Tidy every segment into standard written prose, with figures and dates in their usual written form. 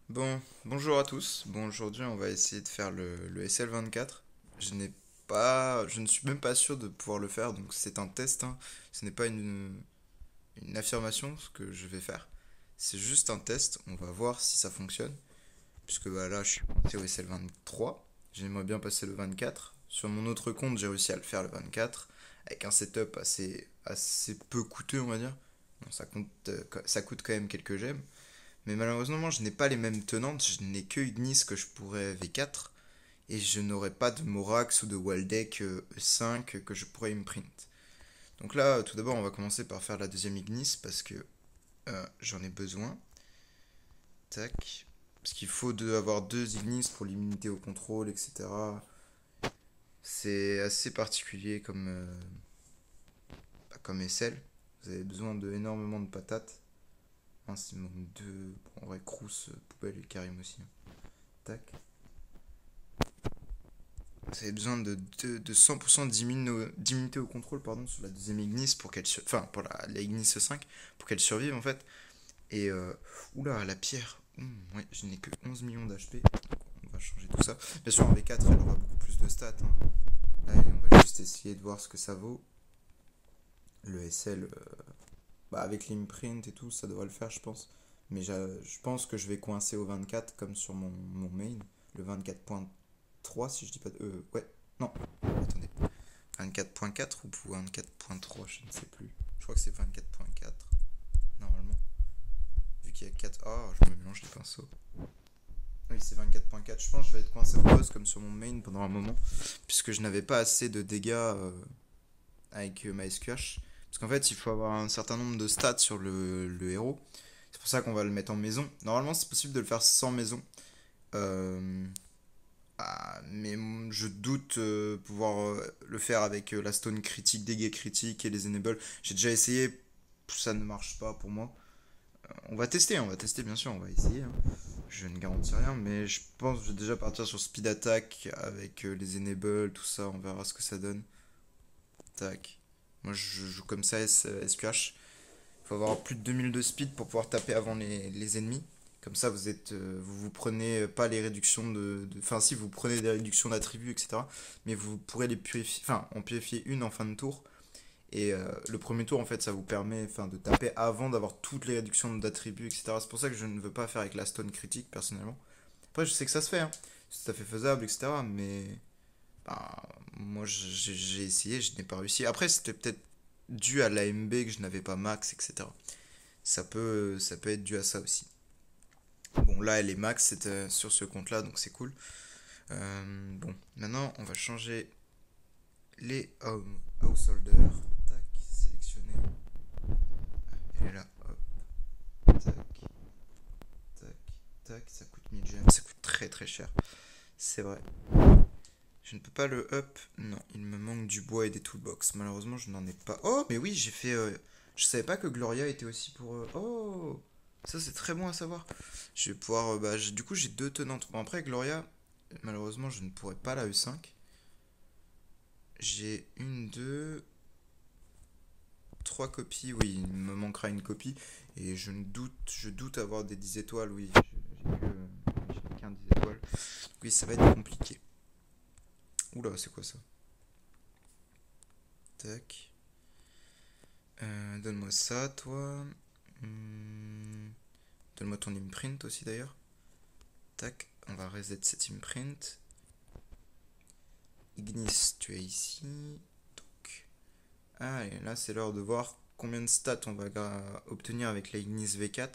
Bon, bonjour à tous. Bon, aujourd'hui, on va essayer de faire le SL24. Je ne suis même pas sûr de pouvoir le faire, donc c'est un test, hein. Ce n'est pas une affirmation ce que je vais faire. C'est juste un test. On va voir si ça fonctionne. Puisque bah, là, je suis monté au SL23. J'aimerais bien passer le 24. Sur mon autre compte, j'ai réussi à le faire le 24 avec un setup assez peu coûteux, on va dire. Bon, ça coûte quand même quelques gemmes. Mais malheureusement, je n'ai pas les mêmes tenantes, je n'ai que Ignis que je pourrais V4, et je n'aurai pas de Morax ou de Waldeck E5 que je pourrais imprint. Donc là, tout d'abord, on va commencer par faire la deuxième Ignis parce que j'en ai besoin. Tac. Parce qu'il faut avoir deux Ignis pour l'immunité au contrôle, etc. C'est assez particulier comme SL. Vous avez besoin de énormément de patates. Mince, il manque deux. Bon, en vrai, Crous, Poubelle et Karim aussi, hein. Tac. Vous avez besoin de 100% d'immunité au contrôle pardon, sur la deuxième Ignis pour enfin pour la Ignis 5 pour qu'elle survive en fait. Et oula, la pierre. Ouais, je n'ai que 11 millions d'HP. On va changer tout ça. Bien sûr, en V4, elle aura beaucoup plus de stats, hein. Là, on va juste essayer de voir ce que ça vaut. Le SL, bah, avec l'imprint et tout, ça devrait le faire, je pense. Mais je pense que je vais coincer au 24 comme sur mon main. Le 24.3, si je dis pas de. Ouais, non, attendez. 24.4 ou 24.3, je ne sais plus. Je crois que c'est 24.4, normalement. Vu qu'il y a 4. Oh, je me mélange les pinceaux. Oui, c'est 24.4. Je pense que je vais être coincé au boss comme sur mon main pendant un moment. Puisque je n'avais pas assez de dégâts avec ma SQH. Parce qu'en fait, il faut avoir un certain nombre de stats sur le héros. C'est pour ça qu'on va le mettre en maison. Normalement, c'est possible de le faire sans maison. Euh, mais je doute pouvoir le faire avec la stone critique, dégâts critiques et les enables. J'ai déjà essayé, ça ne marche pas pour moi. On va tester bien sûr, on va essayer, hein. Je ne garantis rien, mais je pense que je vais déjà partir sur speed attack avec les enables, tout ça, on verra ce que ça donne. Tac. Moi je joue comme ça SQH. Il faut avoir plus de 2000 de speed pour pouvoir taper avant les ennemis. Comme ça, vous prenez pas les réductions enfin, si vous prenez des réductions d'attributs, etc. Mais vous pourrez les purifier. Enfin, en purifier une en fin de tour. Et le premier tour, en fait, ça vous permet enfin, de taper avant d'avoir toutes les réductions d'attributs, etc. C'est pour ça que je ne veux pas faire avec la stone critique, personnellement. Après, je sais que ça se fait, hein. C'est tout à fait faisable, etc. Mais ben, moi, j'ai essayé, je n'ai pas réussi. Après, c'était peut-être dû à l'AMB que je n'avais pas max, etc. Ça peut être dû à ça aussi. Bon, là, elle est max sur ce compte-là, donc c'est cool. Bon, maintenant, on va changer les householders. Tac, sélectionner. Elle est là, hop, tac, tac, tac. Ça coûte 1000 gemmes, ça coûte très très cher. C'est vrai. Je ne peux pas le up. Non, il me manque du bois et des toolbox. Malheureusement, je n'en ai pas. Oh, mais oui, j'ai fait. Je savais pas que Gloria était aussi pour. Oh, ça c'est très bon à savoir. Je vais pouvoir. Bah, du coup, j'ai deux tenantes. Bon, après, Gloria, malheureusement, je ne pourrais pas la E5. J'ai une, deux, trois copies. Oui, il me manquera une copie. Et je doute avoir des 10 étoiles. Oui, j'ai qu'un 10 étoiles. Oui, ça va être compliqué. Oula, c'est quoi ça? Tac. Donne-moi ça, toi. Hmm, Donne-moi ton imprint aussi d'ailleurs. Tac, on va reset cet imprint. Ignis, tu es ici. Donc, allez, là c'est l'heure de voir combien de stats on va obtenir avec la Ignis V4.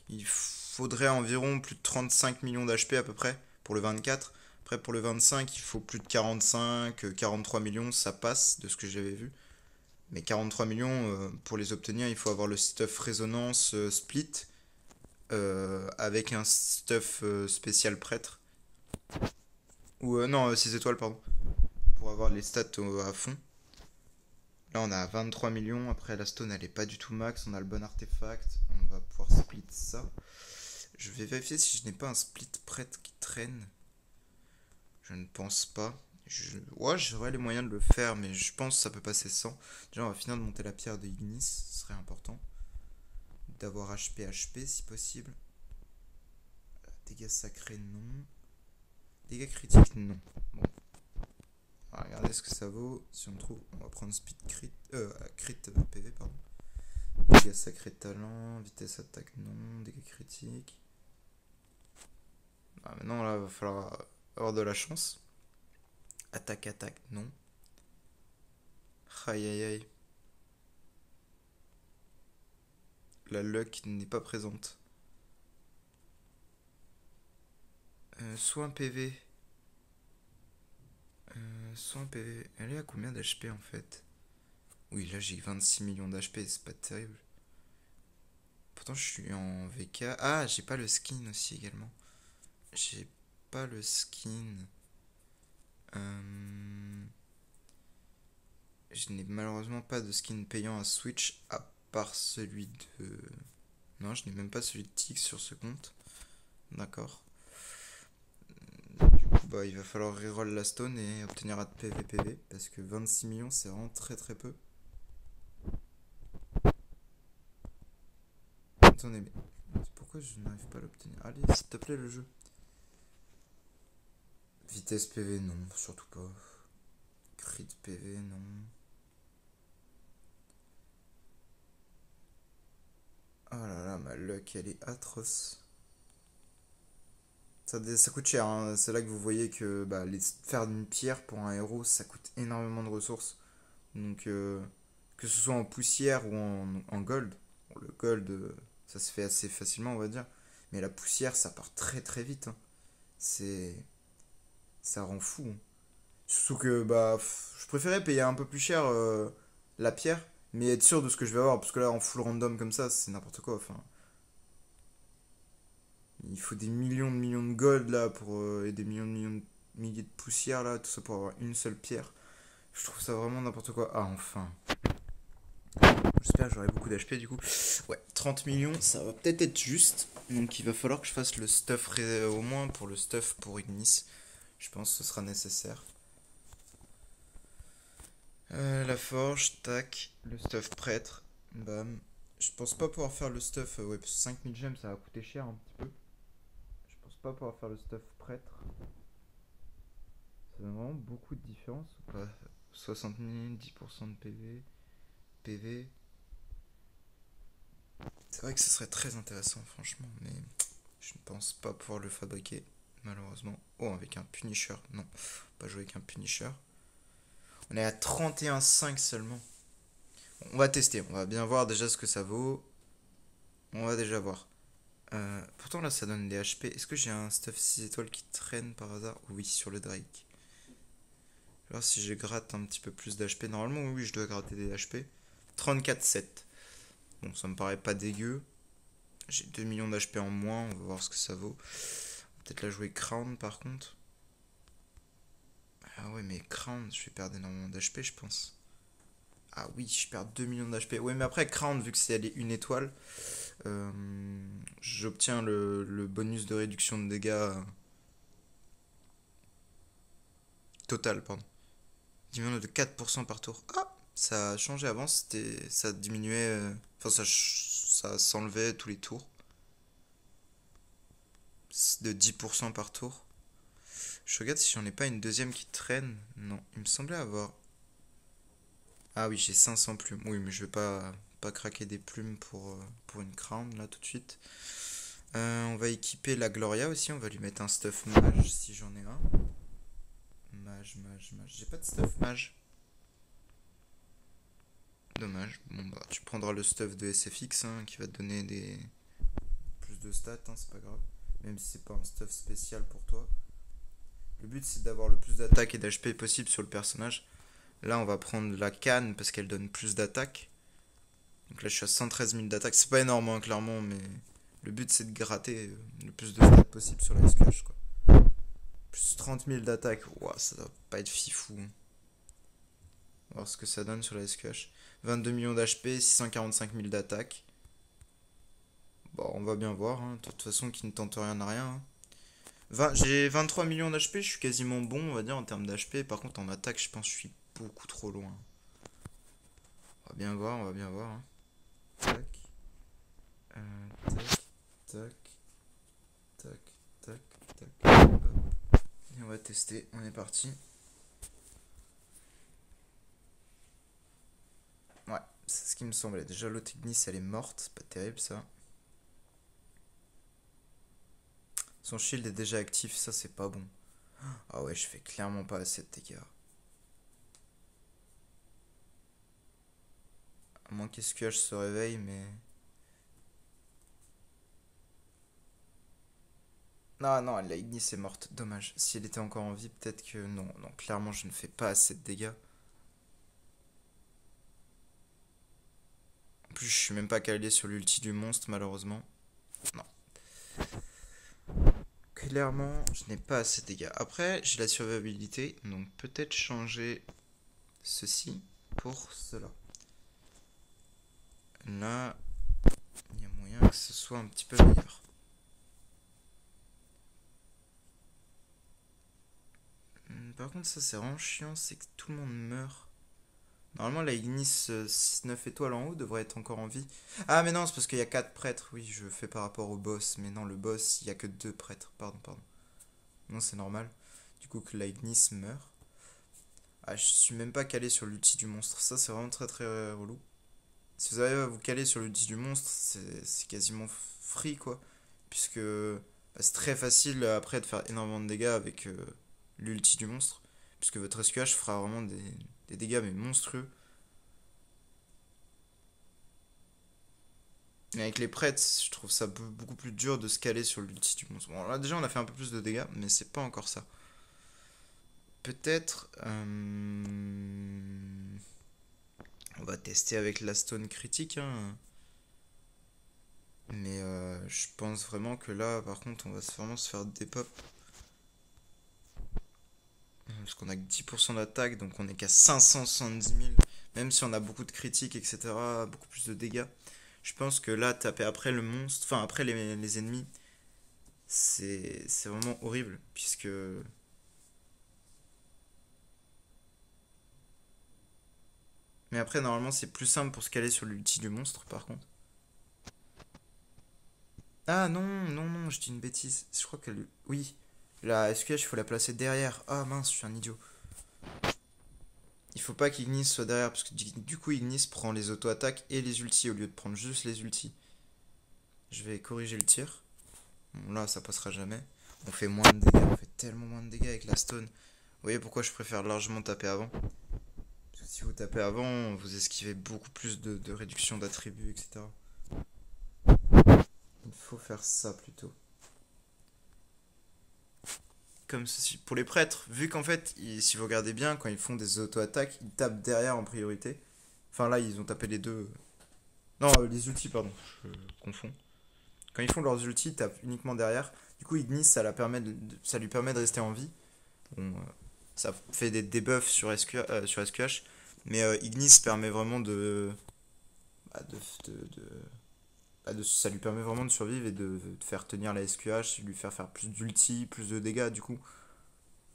Il faudrait environ plus de 35 millions d'HP à peu près pour le 24. Après pour le 25, il faut plus de 45, 43 millions, ça passe de ce que j'avais vu. Mais 43 millions, pour les obtenir, il faut avoir le stuff résonance split avec un stuff spécial prêtre. Ou non, 6 étoiles, pardon. Pour avoir les stats à fond. Là, on a 23 millions. Après, la stone, elle est pas du tout max. On a le bon artefact. On va pouvoir split ça. Je vais vérifier si je n'ai pas un split prêtre qui traîne. Je ne pense pas. Ouais, j'aurais les moyens de le faire, mais je pense que ça peut passer sans. Déjà, on va finir de monter la pierre de Ignis. Ce serait important. D'avoir HP si possible. Dégâts sacrés, non. Dégâts critiques, non. Bon. On va regarder ce que ça vaut. Si on trouve, on va prendre speed crit. Crit PV, pardon. Dégâts sacrés talent. Vitesse attaque, non. Dégâts critiques. Ah, maintenant, là, il va falloir avoir de la chance. Attaque, non. Aïe aïe aïe. La luck n'est pas présente. Soit un PV. Soit un PV. Elle est à combien d'HP en fait? Oui, là j'ai 26 millions d'HP, c'est pas terrible. Pourtant je suis en VK. Ah, j'ai pas le skin aussi également. J'ai pas le skin. Je n'ai malheureusement pas de skin payant à Switch à part celui de... Non, je n'ai même pas celui de Tix sur ce compte. D'accord. Du coup, bah, il va falloir reroll la stone et obtenir un PVPV parce que 26 millions c'est vraiment très très peu. Attendez, mais pourquoi je n'arrive pas à l'obtenir? Allez, s'il te plaît, le jeu. Vitesse PV, non, surtout pas. Crit PV, non. Oh là là, ma luck, elle est atroce. Ça coûte cher, hein. C'est là que vous voyez que bah, faire une pierre pour un héros, ça coûte énormément de ressources. Donc, que ce soit en poussière ou en gold, bon, le gold, ça se fait assez facilement, on va dire. Mais la poussière, ça part très très vite, hein. C'est. Ça rend fou, hein. Surtout que bah, je préférais payer un peu plus cher la pierre, mais être sûr de ce que je vais avoir, parce que là, en full random comme ça, c'est n'importe quoi. Enfin, il faut des millions de gold là pour, et des millions de milliers de poussières là, tout ça pour avoir une seule pierre. Je trouve ça vraiment n'importe quoi. Ah, enfin. J'espère que j'aurai beaucoup d'HP du coup. Ouais, 30 millions, ça va peut-être être juste. Donc il va falloir que je fasse le stuff au moins pour le stuff pour Ignis. Je pense que ce sera nécessaire. La forge, tac. Le stuff prêtre, bam. Je pense pas pouvoir faire le stuff. Ouais, parce que 5000 gemmes ça va coûter cher un petit peu. Je pense pas pouvoir faire le stuff prêtre. Ça donne vraiment beaucoup de différence ou pas? 60 000, 10% de PV. PV. C'est vrai que ce serait très intéressant, franchement, mais je ne pense pas pouvoir le fabriquer, malheureusement. Oh, avec un Punisher. Non, pas jouer avec un Punisher. On est à 31,5 seulement. Bon, on va tester, on va bien voir déjà ce que ça vaut. On va déjà voir. Pourtant là ça donne des HP. Est-ce que j'ai un stuff 6 étoiles qui traîne par hasard? Oui, sur le Drake. Je vais voir si je gratte un petit peu plus d'HP. Normalement oui, je dois gratter des HP. 34,7. Bon, ça me paraît pas dégueu. J'ai 2 millions d'HP en moins, on va voir ce que ça vaut. Peut-être la jouer Crown par contre. Ah ouais, mais Crown, je vais perdre énormément d'HP, je pense. Ah oui, je perds 2 millions d'HP. Ouais, mais après, Crown, vu que c'est elle est une étoile, euh, j'obtiens le bonus de réduction de dégâts total, pardon. Diminue de 4% par tour. Ah, ça a changé avant, ça diminuait. Enfin, ça s'enlevait tous les tours. De 10% par tour. Je regarde si j'en ai pas une deuxième qui traîne. Non, il me semblait avoir. Ah oui, j'ai 500 plumes. Oui, mais je vais pas craquer des plumes pour une crown là tout de suite. On va équiper la Gloria aussi. On va lui mettre un stuff mage si j'en ai un. Mage. J'ai pas de stuff mage. Dommage. Bon, bah, tu prendras le stuff de SFX hein, qui va te donner plus de stats, hein, c'est pas grave. Même si c'est pas un stuff spécial pour toi. Le but c'est d'avoir le plus d'attaque et d'HP possible sur le personnage. Là, on va prendre la canne parce qu'elle donne plus d'attaque. Donc là, je suis à 113 000 d'attaque. C'est pas énorme, hein, clairement, mais le but c'est de gratter le plus de stats possible sur la SQH, quoi. Plus 30 000 d'attaque. Ouah, ça doit pas être fifou, hein. On va voir ce que ça donne sur la SQH. 22 millions d'HP, 645 000 d'attaque. Bon, on va bien voir, hein. De toute façon, qui ne tente rien n'a rien, hein. J'ai 23 millions d'HP, je suis quasiment bon, on va dire, en termes d'HP. Par contre, en attaque, je pense que je suis beaucoup trop loin. On va bien voir, hein. Tac. Tac. Tac. Tac. tac, tac, hop. Et on va tester, on est parti. Ouais, c'est ce qui me semblait. Déjà, l'autre Ignis, elle est morte. C'est pas terrible, ça. Son shield est déjà actif. Ça, c'est pas bon. Ah ouais, je fais clairement pas assez de dégâts. À moins qu'SQH se réveille, mais... Non, non, la Ignis est morte. Dommage. Si elle était encore en vie, peut-être que... Non, non, clairement, je ne fais pas assez de dégâts. En plus, je suis même pas calé sur l'ulti du monstre, malheureusement. Non. Clairement, je n'ai pas assez de dégâts. Après, j'ai la survivabilité, donc peut-être changer ceci pour cela. Là, il y a moyen que ce soit un petit peu meilleur. Par contre, ça c'est vraiment chiant, c'est que tout le monde meurt. Normalement, la Ignis 9 étoiles en haut devrait être encore en vie. Ah, mais non, c'est parce qu'il y a 4 prêtres. Oui, je fais par rapport au boss. Mais non, le boss, il y a que 2 prêtres. Pardon, pardon. Non, c'est normal. Du coup, que la Ignis meurt. Ah, je suis même pas calé sur l'ulti du monstre. Ça, c'est vraiment très très relou. Si vous arrivez à vous caler sur l'ulti du monstre, c'est quasiment free, quoi. Puisque bah, c'est très facile après de faire énormément de dégâts avec l'ulti du monstre. Puisque votre SQH fera vraiment des dégâts, mais monstrueux. Mais avec les prêtres, je trouve ça beaucoup plus dur de se caler sur l'ulti du monstre. Bon, là déjà, on a fait un peu plus de dégâts, mais c'est pas encore ça. Peut-être... on va tester avec la stone critique, hein. Mais je pense vraiment que là, par contre, on va vraiment se faire des pop. Parce qu'on a que 10% d'attaque, donc on est qu'à 570 000. Même si on a beaucoup de critiques, etc., beaucoup plus de dégâts. Je pense que là, taper après le monstre, enfin après les ennemis, c'est vraiment horrible. Puisque... Mais après, normalement, c'est plus simple pour se caler sur l'ulti du monstre, par contre. Ah non, non, non, je dis une bêtise. Je crois qu'elle... Oui, la SQH, il faut la placer derrière. Ah mince, je suis un idiot. Il faut pas qu'Ignis soit derrière, parce que du coup, Ignis prend les auto-attaques et les ultis au lieu de prendre juste les ultis. Je vais corriger le tir. Bon, là, ça passera jamais. On fait moins de dégâts, on fait tellement moins de dégâts avec la stone. Vous voyez pourquoi je préfère largement taper avant? Parce que si vous tapez avant, vous esquivez beaucoup plus de réduction d'attributs, etc. Il faut faire ça plutôt. Comme ceci. Pour les prêtres, vu qu'en fait, si vous regardez bien, quand ils font des auto-attaques, ils tapent derrière en priorité. Enfin là, ils ont tapé les deux. Non, les ultis, pardon, je confonds. Quand ils font leurs ultis, ils tapent uniquement derrière. Du coup, Ignis, ça lui permet de rester en vie. Bon, ça fait des debuffs sur SQH. Mais Ignis permet vraiment bah, ça lui permet vraiment de survivre et de faire tenir la SQH, lui faire plus d'ulti, plus de dégâts du coup.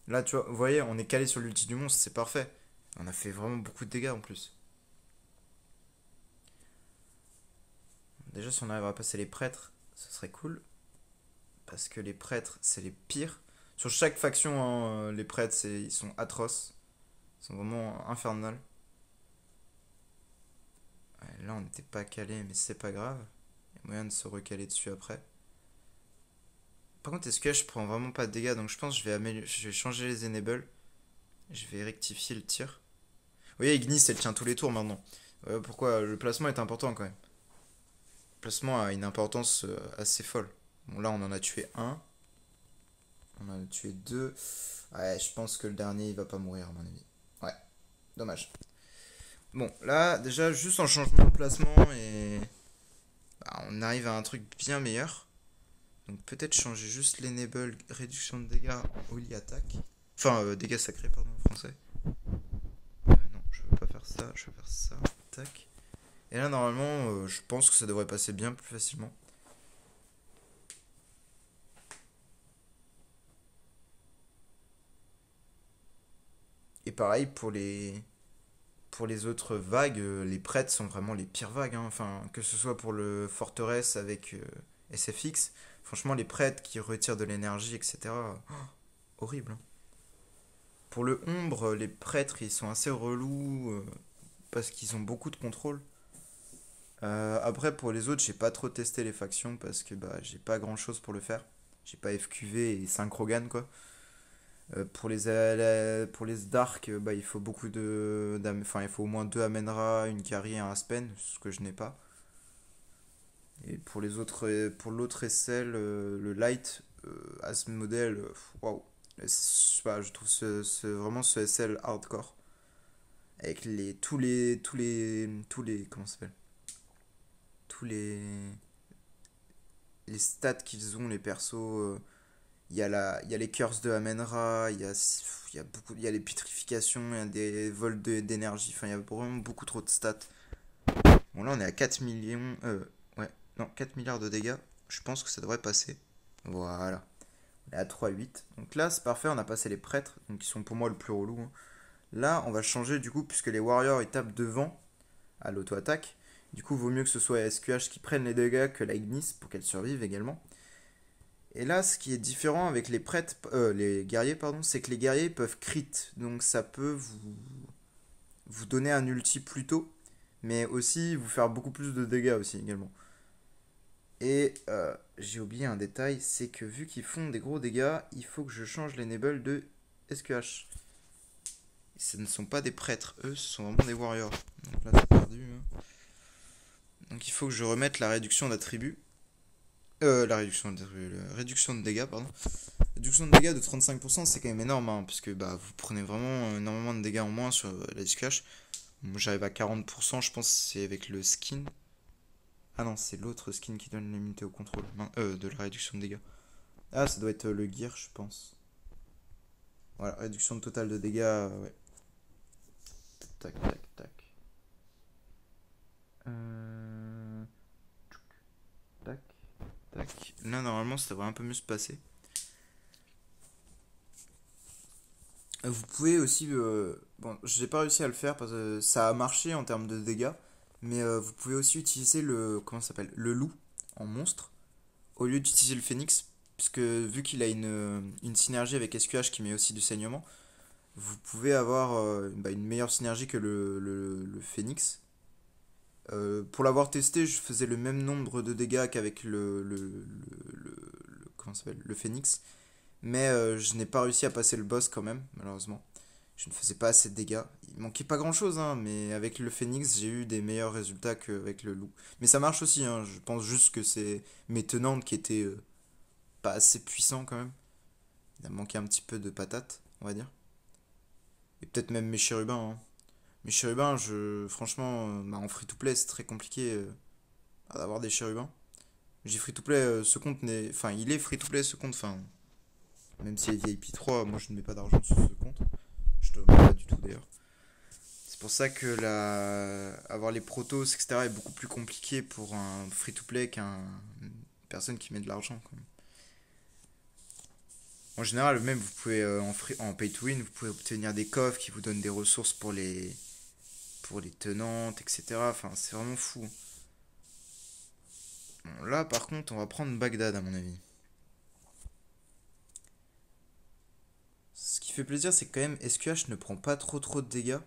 Là, tu vois, vous voyez, on est calé sur l'ulti du monstre, c'est parfait. On a fait vraiment beaucoup de dégâts en plus. Déjà, si on arrive à passer les prêtres, ce serait cool. Parce que les prêtres, c'est les pires. Sur chaque faction, hein, les prêtres, ils sont atroces. Ils sont vraiment infernales. Ouais, là, on n'était pas calé, mais c'est pas grave. Il y a moyen de se recaler dessus après. Par contre, est-ce que je prends vraiment pas de dégâts? Donc je pense que je vais changer les enables. Je vais rectifier le tir. Vous voyez, Ignis, elle tient tous les tours maintenant. Pourquoi? Le placement est important quand même. Le placement a une importance assez folle. Bon, là, on en a tué un. On en a tué deux. Ouais, je pense que le dernier, il va pas mourir, à mon avis. Ouais, dommage. Bon, là, déjà, juste en changement de placement, et bah, on arrive à un truc bien meilleur. Donc peut-être changer juste l'enable réduction de dégâts en holy attack. Enfin, dégâts sacrés, pardon, en français. Non, je veux pas faire ça, je veux faire ça. Tac. Et là, normalement, je pense que ça devrait passer bien plus facilement. Et pareil pour les autres vagues, les prêtres sont vraiment les pires vagues, hein. Enfin, que ce soit pour le forteresse avec SFX, Franchement, les prêtres qui retirent de l'énergie, etc. Horrible, hein. Pour le ombre, les prêtres, ils sont assez relous parce qu'ils ont beaucoup de contrôle. Après, pour les autres, j'ai pas trop testé les factions parce que bah, j'ai pas grand chose pour le faire. J'ai pas FQV et 5 Rogan, quoi. Pour les Dark, bah, il faut beaucoup enfin, il faut au moins 2 Amenra, une Carry et un Aspen, ce que je n'ai pas. Et pour les autres, pour l'autre SL, le Light, à ce modèle, waouh. Je sais pas, je trouve vraiment ce SL hardcore. Avec comment ça s'appelle? Tous les stats qu'ils ont, les persos. Il y a les curses de Amenra, il y a les pétrifications, il y a des vols d'énergie. Enfin, il y a vraiment beaucoup trop de stats. Bon, là, on est à 4 millions. Ouais, non, 4 milliards de dégâts. Je pense que ça devrait passer. Voilà. On est à 3,8. Donc là, c'est parfait. On a passé les prêtres, donc qui sont pour moi le plus relou, hein. Là, on va changer du coup, puisque les warriors ils tapent devant à l'auto-attaque. Du coup, vaut mieux que ce soit SQH qui prenne les dégâts que la Ignis pour qu'elle survive également. Et là, ce qui est différent avec les prêtres, les guerriers, pardon, c'est que les guerriers peuvent crit. Donc ça peut vous donner un ulti plus tôt, mais aussi vous faire beaucoup plus de dégâts aussi également. Et j'ai oublié un détail, c'est que vu qu'ils font des gros dégâts, il faut que je change l'enable de SQH. Ce ne sont pas des prêtres, eux, ce sont vraiment des warriors. Donc là, c'est perdu, hein. Donc il faut que je remette la réduction d'attributs. La réduction de dégâts, pardon. Réduction de dégâts de 35%, c'est quand même énorme, hein, parce que bah, vous prenez vraiment énormément de dégâts en moins sur la SQH. Moi, j'arrive à 40%, je pense que c'est avec le skin. Ah non, c'est l'autre skin qui donne l'immunité au contrôle de la réduction de dégâts. Ah, ça doit être le gear, je pense. Voilà, réduction totale de dégâts, ouais. Tac, tac, tac. Euh... Tac, tac. Là, normalement, ça devrait un peu mieux se passer. Vous pouvez aussi... bon, j'ai pas réussi à le faire parce que ça a marché en termes de dégâts. Mais vous pouvez aussi utiliser le... Comment ça s'appelle? Le loup en monstre au lieu d'utiliser le phénix. Puisque vu qu'il a une synergie avec SQH qui met aussi du saignement, vous pouvez avoir bah, une meilleure synergie que le phénix. Pour l'avoir testé, je faisais le même nombre de dégâts qu'avec comment ça s'appelle, le phénix. Mais je n'ai pas réussi à passer le boss quand même, malheureusement. Je ne faisais pas assez de dégâts. Il manquait pas grand chose, hein, mais avec le phénix, j'ai eu des meilleurs résultats qu'avec le loup. Mais ça marche aussi, hein, je pense juste que c'est mes tenantes qui étaient pas assez puissants quand même. Il a manqué un petit peu de patate, on va dire. Et peut-être même mes chérubins, hein. Mes chérubins, franchement, bah, en free-to-play, c'est très compliqué d'avoir des chérubins. J'ai free-to-play, ce compte n'est. Enfin, il est free-to-play ce compte, enfin. Même s'il est VIP 3, moi je ne mets pas d'argent sur ce compte. Je ne demande pas du tout d'ailleurs. C'est pour ça que avoir les protos, etc. est beaucoup plus compliqué pour un free-to-play qu'une personne qui met de l'argent, quand même. En général, même vous pouvez en pay-to-win, vous pouvez obtenir des coffres qui vous donnent des ressources pour les tenantes, etc. Enfin, c'est vraiment fou. Bon, là, par contre, on va prendre Bagdad, à mon avis. Ce qui fait plaisir, c'est que quand même SQH ne prend pas trop de dégâts.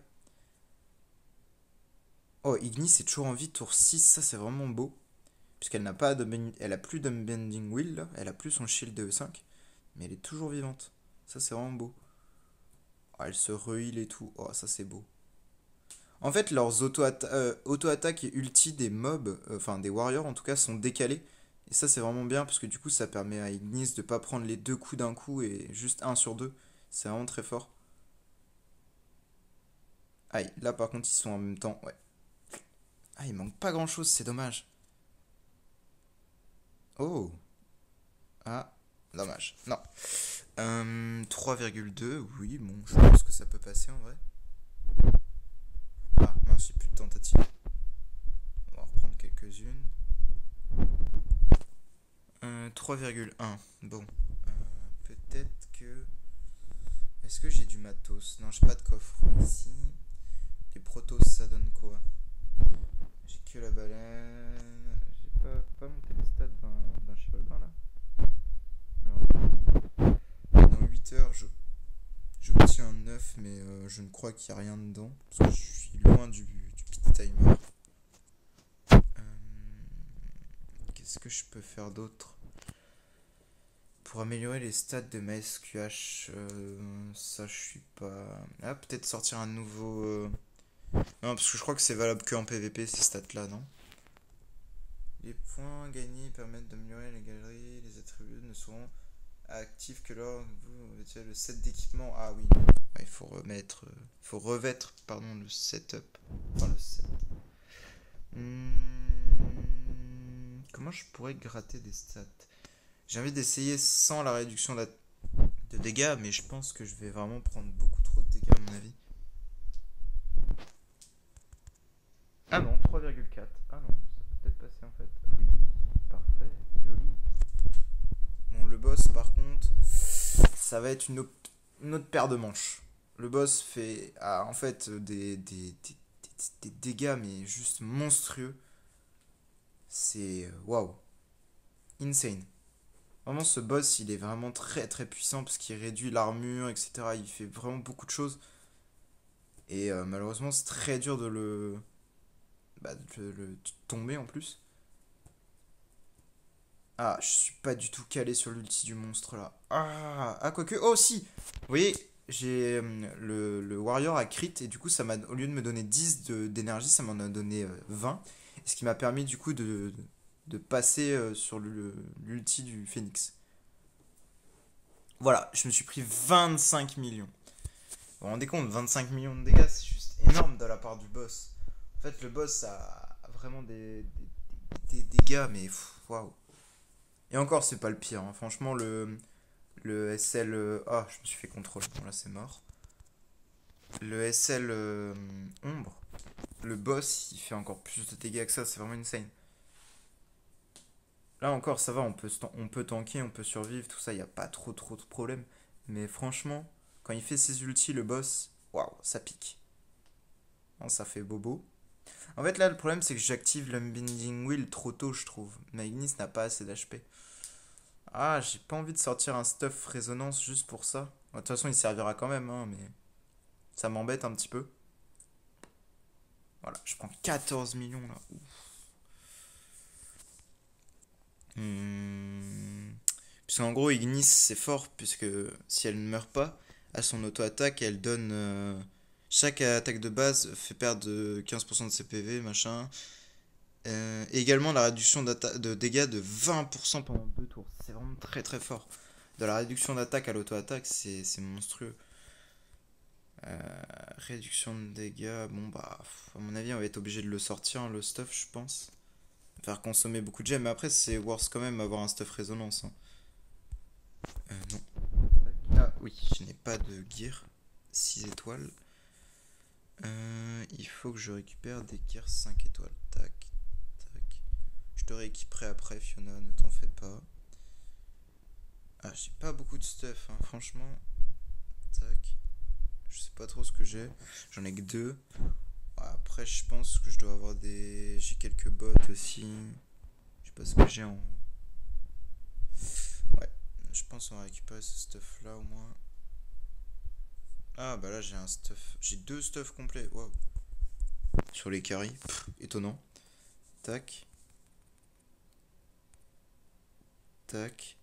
Oh, Ignis est toujours en vie, tour 6, ça c'est vraiment beau. Puisqu'elle n'a pas elle a plus d'Unbending Will, là. Elle a plus son shield de 5. Mais elle est toujours vivante. Ça c'est vraiment beau. Oh, elle se re-heal et tout. Oh, ça c'est beau. En fait, leurs auto-attaques et ulti des mobs, enfin des warriors en tout cas, sont décalés. Et ça, c'est vraiment bien parce que du coup, ça permet à Ignis de pas prendre les deux coups d'un coup et juste un sur deux. C'est vraiment très fort. Aïe, là par contre, ils sont en même temps. Ouais. Ah, il manque pas grand chose, c'est dommage. Oh. Ah, dommage. Non. 3,2, oui, bon, je pense que ça peut passer en vrai. Ah, mince, j'ai plus de tentatives. On va en reprendre quelques-unes. 3,1. Bon. Peut-être que. Est-ce que j'ai du matos? Non, j'ai pas de coffre ici. Les protos, ça donne quoi? J'ai que la baleine. J'ai pas monté les stats d'un chérubin là. mais je ne crois qu'il n'y a rien dedans. Parce que je suis loin du pit timer. Qu'est-ce que je peux faire d'autre pour améliorer les stats de ma SQH? Ça, je suis pas. Ah, peut-être sortir un nouveau. Non, parce que je crois que c'est valable que en PVP ces stats-là, non? Les points gagnés permettent d'améliorer les galeries. Les attributs ne seront actifs que lors vous mettez le set d'équipement. Ah oui, ouais, il faut remettre. Faut revêtre, pardon, le setup. Enfin, le set. Comment je pourrais gratter des stats? J'ai envie d'essayer sans la réduction de dégâts, mais je pense que je vais vraiment prendre beaucoup trop de dégâts à mon avis. Ah non, 3,4. Ah non, ça peut peut-être passer en fait. Oui, parfait, joli. Bon, le boss par contre, ça va être une autre paire de manches. Le boss fait en fait des dégâts, mais juste monstrueux. C'est waouh, insane. Vraiment, ce boss, il est vraiment très très puissant parce qu'il réduit l'armure, etc. Il fait vraiment beaucoup de choses. Et malheureusement, c'est très dur de le tomber en plus. Ah, je suis pas du tout calé sur l'ulti du monstre là. Quoique. Oh, si! Vous voyez, j'ai le Warrior a crit et du coup, au lieu de me donner 10 d'énergie, ça m'en a donné 20. Ce qui m'a permis du coup de passer sur l'ulti du Phoenix. Voilà, je me suis pris 25 millions. Vous vous rendez compte, 25 millions de dégâts, c'est juste énorme de la part du boss. En fait, le boss a vraiment des dégâts, mais waouh. Et encore, c'est pas le pire, hein. Franchement, le SL. Ah, je me suis fait contrôle. Bon, là, c'est mort. Le SL Ombre, le boss, il fait encore plus de dégâts que ça. C'est vraiment insane. Là encore, ça va, on peut tanker, on peut survivre, tout ça, il n'y a pas trop de problèmes. Mais franchement, quand il fait ses ultis, le boss, waouh, ça pique. Non, ça fait bobo. En fait, là, le problème, c'est que j'active l'Unbending Wheel trop tôt, je trouve. Magnus n'a pas assez d'HP. Ah, j'ai pas envie de sortir un stuff résonance juste pour ça. De toute façon, il servira quand même, hein, mais ça m'embête un petit peu. Voilà, je prends 14 millions là. Hmm. Puisqu'en gros, Ignis, c'est fort, puisque si elle ne meurt pas, à son auto-attaque, elle donne. Chaque attaque de base fait perdre 15% de ses PV, machin. Et également la réduction de dégâts de 20% pendant 2 tours. C'est vraiment très très fort. De la réduction d'attaque à l'auto-attaque, c'est monstrueux. Réduction de dégâts, bon bah, à mon avis, on va être obligé de le sortir, hein, le stuff, je pense. Faire consommer beaucoup de gemmes, mais après, c'est worth quand même avoir un stuff résonance, hein. Non. Ah oui, je n'ai pas de gear 6 étoiles. Il faut que je récupère des gears 5 étoiles. Tac, tac. Je te rééquiperai après, Fiona, ne t'en fais pas. Ah, j'ai pas beaucoup de stuff, hein, franchement. Tac. Je sais pas trop ce que j'ai. J'en ai que deux. Après, je pense que je dois avoir des. J'ai quelques bottes aussi. Je sais pas ce que j'ai en. Ouais, je pense qu'on va récupérer ce stuff là au moins. Ah, bah là, j'ai un stuff. J'ai deux stuffs complets. Waouh. Sur les carries. Étonnant. Tac. Tac.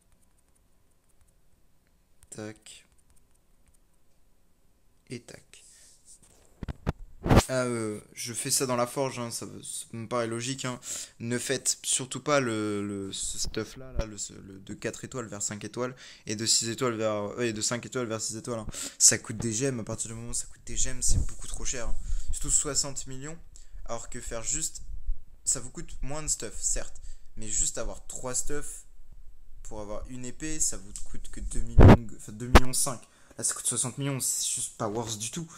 Tac. Et tac. Je fais ça dans la forge, hein, ça me paraît logique, hein. Ne faites surtout pas ce stuff là, de 4 étoiles vers 5 étoiles et de 6 étoiles et de 5 étoiles vers 6 étoiles, hein. Ça coûte des gemmes, à partir du moment où ça coûte des gemmes, c'est beaucoup trop cher, hein. Surtout 60 millions, alors que faire juste. Ça vous coûte moins de stuff, certes, mais juste avoir 3 stuff pour avoir une épée, ça vous coûte que 2 millions, enfin 2 millions 5. Là, ça coûte 60 millions, c'est juste pas worth du tout.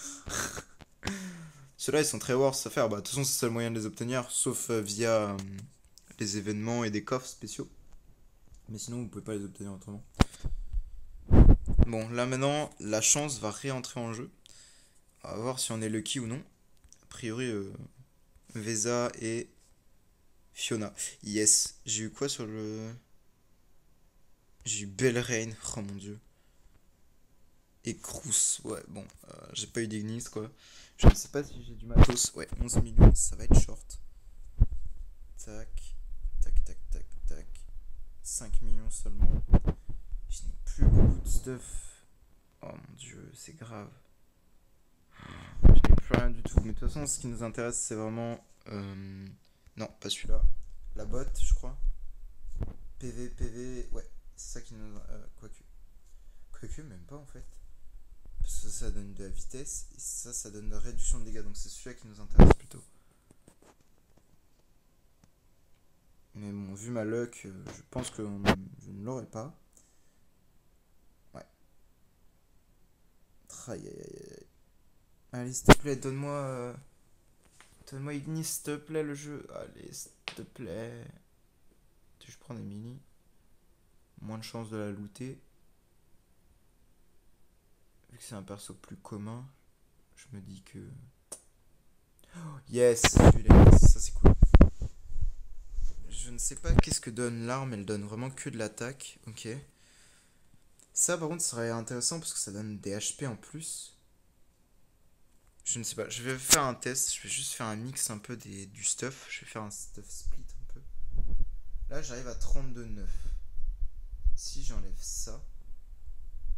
Ceux-là, ils sont très worth à faire. Bah, de toute façon, c'est le seul moyen de les obtenir, sauf via les événements et des coffres spéciaux. Mais sinon, vous pouvez pas les obtenir autrement. Bon, là maintenant, la chance va réentrer en jeu. On va voir si on est lucky ou non. A priori, Vesa et Fiona. Yes. J'ai eu quoi sur le. J'ai eu Belrain. Oh mon dieu. Et Crous, ouais, bon, j'ai pas eu d'Ignis quoi. Je ne sais pas si j'ai du matos. Ouais, 11 millions, ça va être short. Tac, tac, tac, tac, tac. 5 millions seulement. Je n'ai plus beaucoup de stuff. Oh mon dieu, c'est grave. Je n'ai plus rien du tout. Mais de toute façon, ce qui nous intéresse, c'est vraiment. Non, pas celui-là. La botte, je crois. PV, PV, ouais, c'est ça qui nous. Quoique. Quoique, même pas en fait. Parce que ça donne de la vitesse et ça donne de la réduction de dégâts. Donc c'est celui-là qui nous intéresse plutôt. Mais bon, vu ma luck, je pense que je ne l'aurai pas. Ouais. Aïe aïe aïe aïe. Allez, s'il te plaît, donne-moi Ignis, s'il te plaît, le jeu. Allez, s'il te plaît. Je prends des mini. Moins de chances de la looter. Vu que c'est un perso plus commun, je me dis que. Oh, yes, celui-là, ça c'est cool. Je ne sais pas qu'est-ce que donne l'arme, elle donne vraiment que de l'attaque. Ok. Ça par contre serait intéressant parce que ça donne des HP en plus. Je ne sais pas, je vais faire un test, je vais juste faire un mix un peu du stuff. Je vais faire un stuff split un peu. Là j'arrive à 32,9. Si j'enlève ça,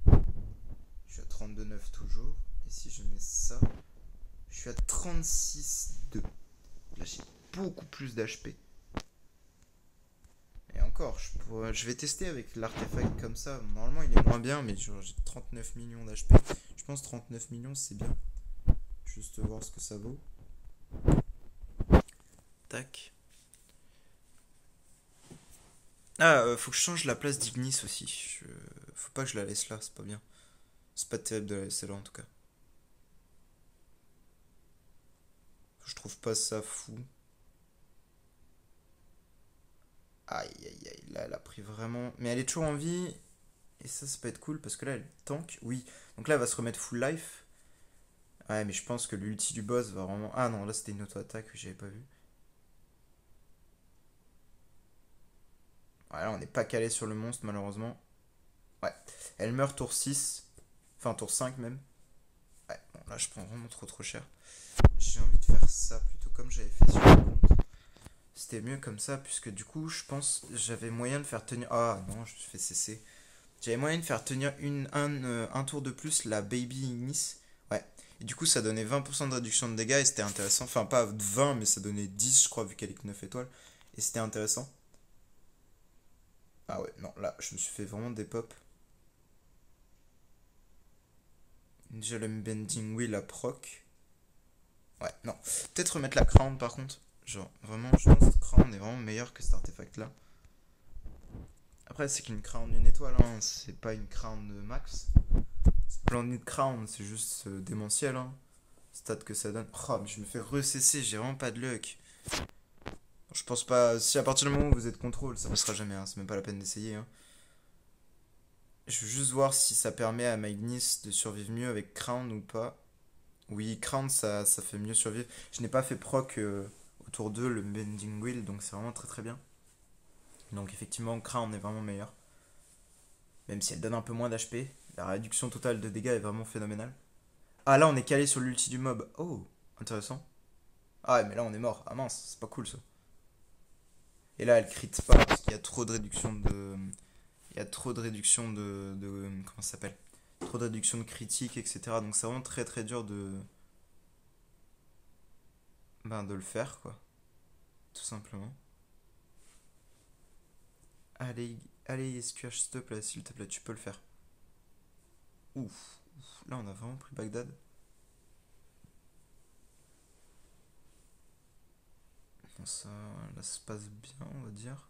je suis à 32,9 toujours. Et si je mets ça, je suis à 36,2. Là j'ai beaucoup plus d'HP. Et encore, je vais tester avec l'artefact comme ça. Normalement il est moins bien, mais genre j'ai 39 millions d'HP. Je pense 39 millions c'est bien. Juste voir ce que ça vaut. Tac. Ah, faut que je change la place d'Ignis aussi. Faut pas que je la laisse là, c'est pas bien. C'est pas terrible de la laisser là en tout cas. Je trouve pas ça fou. Aïe aïe aïe, là elle a pris vraiment. Mais elle est toujours en vie. Et ça peut être cool parce que là elle tank. Oui. Donc là elle va se remettre full life. Ouais, mais je pense que l'ulti du boss va vraiment. Ah non, là c'était une auto-attaque que j'avais pas vu. Ouais, là on n'est pas calé sur le monstre malheureusement. Ouais. Elle meurt tour 6. Enfin tour 5 même. Ouais, bon là je prends vraiment trop cher. J'ai envie de faire ça plutôt comme j'avais fait sur le compte. C'était mieux comme ça, puisque du coup, je pense j'avais moyen de faire tenir. Ah non, je fais cesser. J'avais moyen de faire tenir un tour de plus la Baby Ignis. Ouais. Et du coup, ça donnait 20% de réduction de dégâts et c'était intéressant. Enfin, pas 20, mais ça donnait 10, je crois, vu qu'elle est que 9 étoiles. Et c'était intéressant. Ah ouais, non, là, je me suis fait vraiment des pops. Déjà, le Bending Wheel à proc. Ouais, non. Peut-être remettre la Crown par contre. Genre, vraiment, je pense que Crown est vraiment meilleur que cet artefact là. Après, c'est qu'une crown d'une étoile, hein. C'est pas une crown de max. Splendid crown, c'est juste démentiel, hein. Stat que ça donne. Oh, mais je me fais recesser, j'ai vraiment pas de luck. Je pense pas. Si à partir du moment où vous êtes contrôle, ça passera jamais, hein. C'est même pas la peine d'essayer, hein. Je veux juste voir si ça permet à Magnus de survivre mieux avec crown ou pas. Oui, crown, ça fait mieux survivre. Je n'ai pas fait proc autour d'eux le bending wheel, donc c'est vraiment très bien. Donc effectivement, crown est vraiment meilleur. Même si elle donne un peu moins d'HP, la réduction totale de dégâts est vraiment phénoménale. Ah là on est calé sur l'ulti du mob. Oh, intéressant. Ah ouais, mais là on est mort. Ah mince, c'est pas cool ça. Et là elle crit pas parce qu'il y a trop de réduction de... Il y a trop de réduction comment ça s'appelle? Trop de réduction de critique, etc. Donc c'est vraiment très dur de... Ben de le faire quoi. Tout simplement. Allez, allez SQH s'il te plaît, tu peux le faire. Ouf, là on a vraiment pris Bagdad. Bon, ça, là, ça se passe bien, on va dire.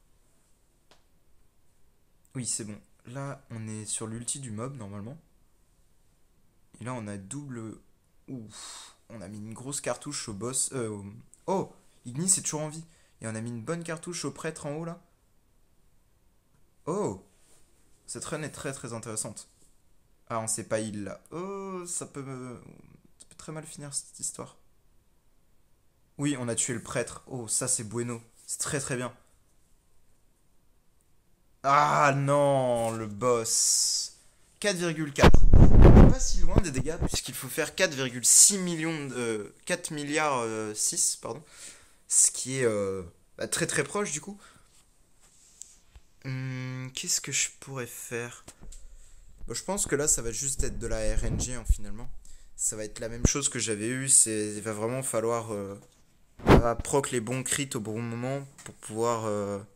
Oui, c'est bon. Là, on est sur l'ulti du mob, normalement. Et là, on a double... Ouf. On a mis une grosse cartouche au boss... Oh, Ignis est toujours en vie. Et on a mis une bonne cartouche au prêtre en haut, là. Oh, cette run est très intéressante. Ah, on sait pas il, là. Oh, ça peut très mal finir, cette histoire. Oui, on a tué le prêtre. Oh, ça, c'est bueno. C'est très bien. Ah non, le boss. 4,4. On est pas si loin des dégâts, puisqu'il faut faire 4,6 millions de... 4 milliards 6, pardon. Ce qui est très très proche du coup. Qu'est-ce que je pourrais faire? Bon, je pense que là, ça va juste être de la RNG finalement. Ça va être la même chose que j'avais eu. Il va vraiment falloir proc les bons crits au bon moment pour pouvoir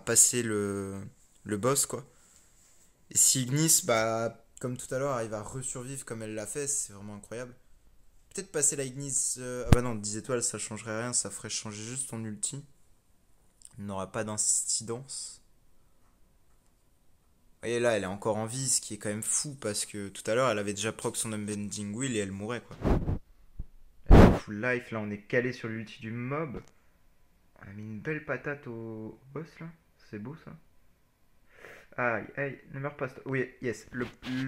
passer le boss quoi. Et si Ignis, comme tout à l'heure, arrive à resurvivre comme elle l'a fait, c'est vraiment incroyable. Peut-être passer la Ignis. Ah bah non, 10 étoiles ça changerait rien, ça ferait changer juste ton ulti. Il n'aura pas d'incidence. Et là, elle est encore en vie, ce qui est quand même fou parce que tout à l'heure, elle avait déjà proc son Unbending Wheel et elle mourait quoi. Elle est full life, là on est calé sur l'ulti du mob. On a mis une belle patate au boss là, c'est beau ça. Aïe, aïe, ne meurs pas. Oui, yes, le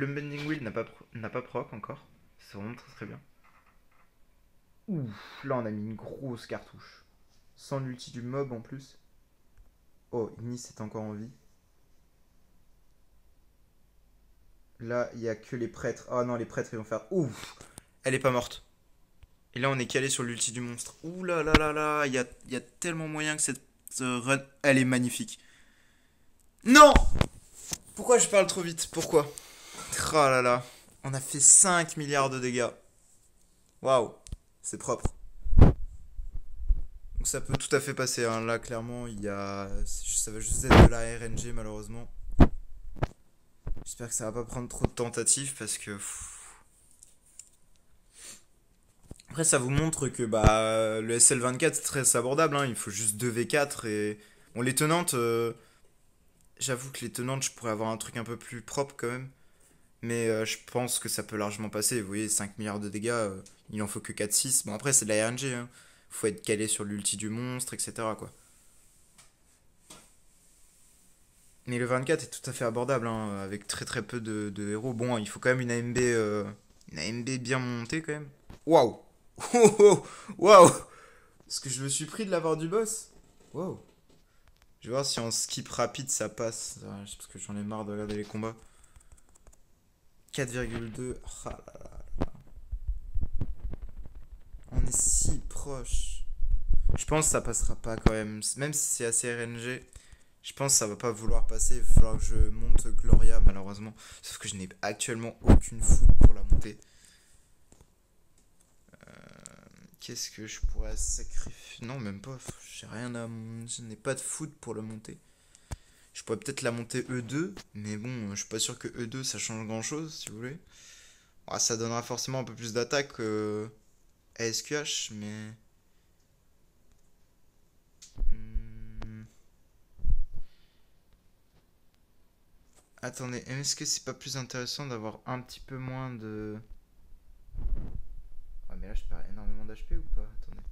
Bending Wheel n'a pas proc encore. C'est vraiment très très bien. Ouf, là on a mis une grosse cartouche. Sans l'ulti du mob en plus. Oh, Ignis est encore en vie. Là, il n'y a que les prêtres. Oh non, les prêtres ils vont faire. Ouf, elle est pas morte. Et là, on est calé sur l'ulti du monstre. Ouh là là là là, il y a tellement moyen que cette run, elle est magnifique. Non! Pourquoi je parle trop vite? Pourquoi? Oh là là, on a fait 5 milliards de dégâts. Waouh, c'est propre. Donc ça peut tout à fait passer. Hein. Là, clairement, ça va juste être de la RNG malheureusement. J'espère que ça va pas prendre trop de tentatives parce que. Après, ça vous montre que le SL24 c'est très abordable. Hein. Il faut juste 2v4 et. Bon, les tenantes. J'avoue que les tenantes, je pourrais avoir un truc un peu plus propre quand même. Mais je pense que ça peut largement passer. Vous voyez, 5 milliards de dégâts, il en faut que 4-6. Bon, après, c'est de la RNG. Hein. Faut être calé sur l'ulti du monstre, etc. quoi. Mais le 24 est tout à fait abordable, hein, avec très très peu de héros. Bon, il faut quand même une AMB bien montée quand même. Waouh! Waouh! Est-ce que je me suis pris de l'avoir du boss? Waouh! Je vais voir si en skip rapide ça passe. Parce que j'en ai marre de regarder les combats. 4,2. Ah là là. On est si proche. Je pense que ça passera pas quand même. Même si c'est assez RNG, je pense que ça va pas vouloir passer. Il va falloir que je monte Gloria malheureusement. Sauf que je n'ai actuellement aucune foot pour la monter. Qu'est-ce que je pourrais sacrifier? Non, même pas. J'ai rien à. Je n'ai pas de foot pour la monter. Je pourrais peut-être la monter E2, mais bon, je suis pas sûr que E2 ça change grand chose si vous voulez. Ah, ça donnera forcément un peu plus d'attaque à SQH, mais. Hmm. Attendez, est-ce que c'est pas plus intéressant d'avoir un petit peu moins de. Ah, mais là je perds énormément d'HP ou pas? Attendez.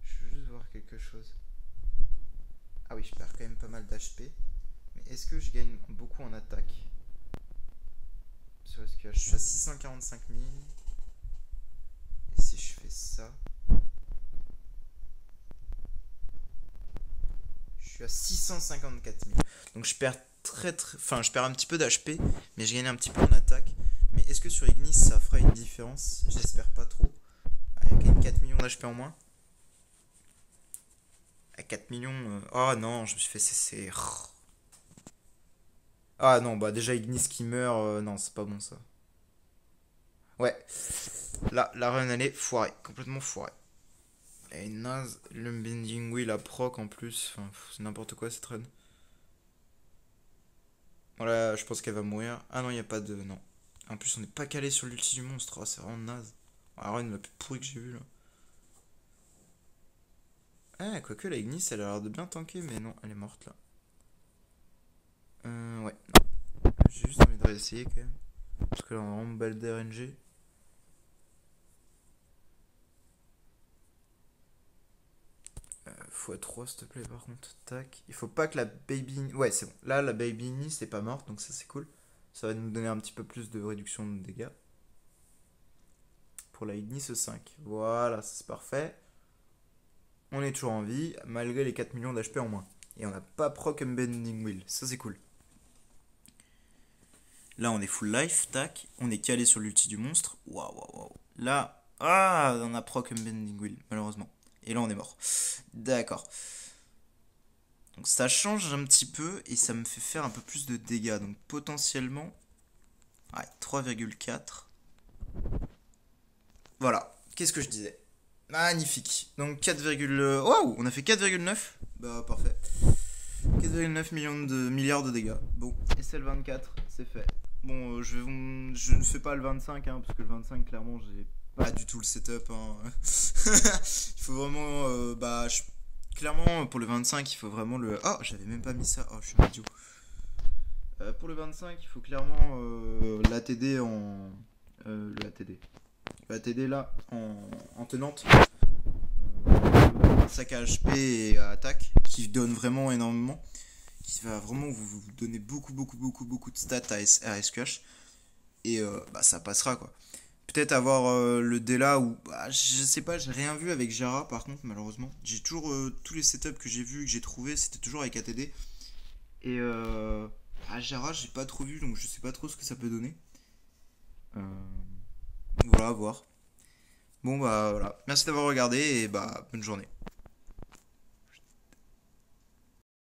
Je veux juste voir quelque chose. Ah oui, je perds quand même pas mal d'HP. Mais est-ce que je gagne beaucoup en attaque? Sur SQH, je suis à 645 000. Et si je fais ça, je suis à 654 000. Donc je perds enfin je perds un petit peu d'HP, mais je gagne un petit peu en attaque. Mais est-ce que sur Ignis ça fera une différence? J'espère pas trop. Ah, il y a quand même 4 millions d'HP en moins. À 4 millions. Oh non, je me suis fait CC. Ah non, déjà Ignis qui meurt, non, c'est pas bon ça. Ouais, là, la run elle est foirée, complètement foirée. Elle est naze, le Bending Wheel a proc en plus, enfin, c'est n'importe quoi cette run. Voilà, je pense qu'elle va mourir. Ah non, il n'y a pas de. Non. En plus, on n'est pas calé sur l'ulti du monstre, oh, c'est vraiment naze. La run la plus pourrie que j'ai vue là. Ah, quoique la Ignis elle a l'air de bien tanker, mais non, elle est morte là. Ouais, non. J'ai juste envie de réessayer quand même. Parce que là, on a vraiment balle d'RNG. x3 s'il te plaît par contre. Tac. Il faut pas que la baby. Ouais, c'est bon. Là, la baby Ignis n'est pas morte, donc ça c'est cool. Ça va nous donner un petit peu plus de réduction de dégâts. Pour la Ignis 5. Voilà, c'est parfait. On est toujours en vie, malgré les 4 millions d'HP en moins. Et on n'a pas proc Bending Wheel. Ça c'est cool. Là, on est full life, tac. On est calé sur l'ulti du monstre. Waouh, waouh, waouh. Là, ah, on a proc Bending Wheel, malheureusement. Et là, on est mort. D'accord. Donc ça change un petit peu et ça me fait faire un peu plus de dégâts. Donc potentiellement... Ouais, 3,4. Voilà. Qu'est-ce que je disais? Magnifique. Donc 4, waouh, on a fait 4,9. Bah parfait. 4,9 milliards de dégâts. Bon, et c'est le 24, c'est fait. Bon, je ne fais pas le 25, hein, parce que le 25, clairement, j'ai pas du tout le setup. Hein. Il faut vraiment... clairement, pour le 25, il faut vraiment le... Oh, j'avais même pas mis ça. Oh, je suis un idiot. Pour le 25, il faut clairement l'ATD en... l'ATD. L'ATD là, en tenante. Sac à HP et à attaque, qui donne vraiment énormément. Qui va vraiment vous donner beaucoup de stats à SQH. Et ça passera quoi. Peut-être avoir le Dela ou... je sais pas, j'ai rien vu avec Jara par contre malheureusement. J'ai toujours... tous les setups que j'ai vus, que j'ai trouvé, c'était toujours avec ATD. Et Jara j'ai pas trop vu donc je sais pas trop ce que ça peut donner. Voilà, à voir. Bon bah voilà. Merci d'avoir regardé et bonne journée.